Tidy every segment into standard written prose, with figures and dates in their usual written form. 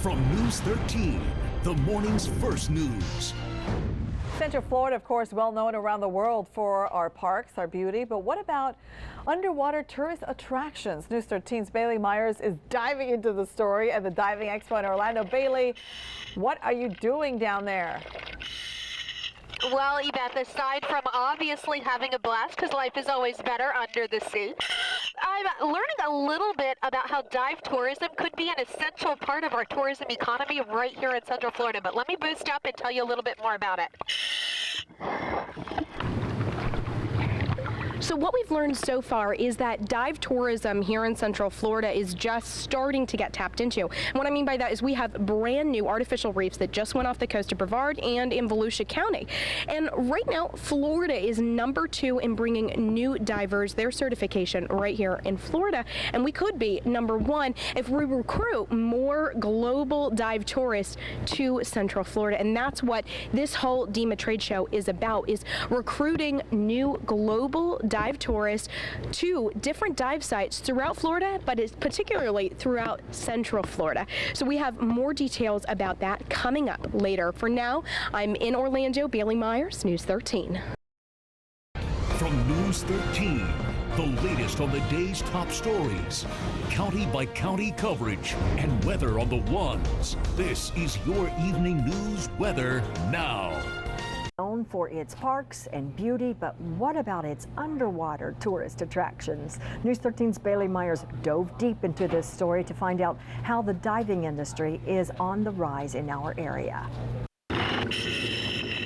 From News 13, the morning's first news. Central Florida, of course, well known around the world for our parks, our beauty. But what about underwater tourist attractions? News 13's Bailey Myers is diving into the story at the Diving Expo in Orlando. Bailey, what are you doing down there? Well, Yvette, aside from obviously having a blast, because life is always better under the sea, I'm learning a little bit about how dive tourism could be an essential part of our tourism economy right here in Central Florida. But let me boost up and tell you a little bit more about it. So what we've learned so far is that dive tourism here in Central Florida is just starting to get tapped into. And what I mean by that is we have brand new artificial reefs that just went off the coast of Brevard and in Volusia County. And right now, Florida is #2 in bringing new divers their certification right here in Florida. And we could be #1 if we recruit more global dive tourists to Central Florida. And that's what this whole DEMA trade show is about, is recruiting new global dive tourists to different dive sites throughout Florida, but it's particularly throughout Central Florida. So we have more details about that coming up later. For now, I'm in Orlando. Bailey Myers, News 13. From News 13, the latest on the day's top stories, county by county coverage, and weather on the ones. This is your evening news weather now. Known for its parks and beauty, but what about its underwater tourist attractions? News 13's Bailey Myers dove deep into this story to find out how the diving industry is on the rise in our area.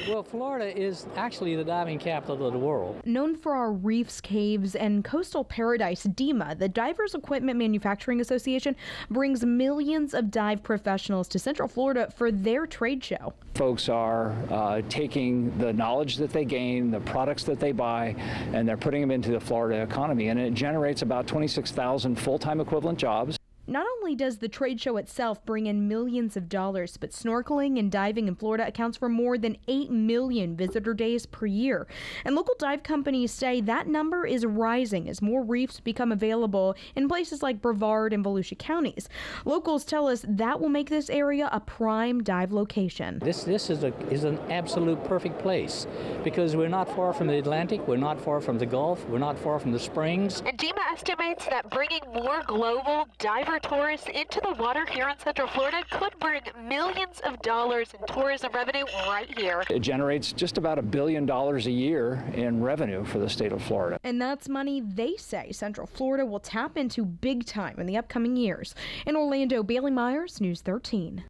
Well, Florida is actually the diving capital of the world. Known for our reefs, caves, and coastal paradise, DEMA, the Divers Equipment Manufacturing Association, brings millions of dive professionals to Central Florida for their trade show. Folks are taking the knowledge that they gain, the products that they buy, and they're putting them into the Florida economy, and it generates about 26,000 full-time equivalent jobs. Not only does the trade show itself bring in millions of dollars, but snorkeling and diving in Florida accounts for more than 8 million visitor days per year. And local dive companies say that number is rising as more reefs become available in places like Brevard and Volusia counties. Locals tell us that will make this area a prime dive location. This is an absolute perfect place because we're not far from the Atlantic, we're not far from the Gulf, we're not far from the Springs. And DEMA estimates that bringing more global diver tourists into the water here in Central Florida could bring millions of dollars in tourism revenue right here. It generates just about $1 billion a year in revenue for the state of Florida. And that's money they say Central Florida will tap into big time in the upcoming years. In Orlando, Bailey Myers, News 13.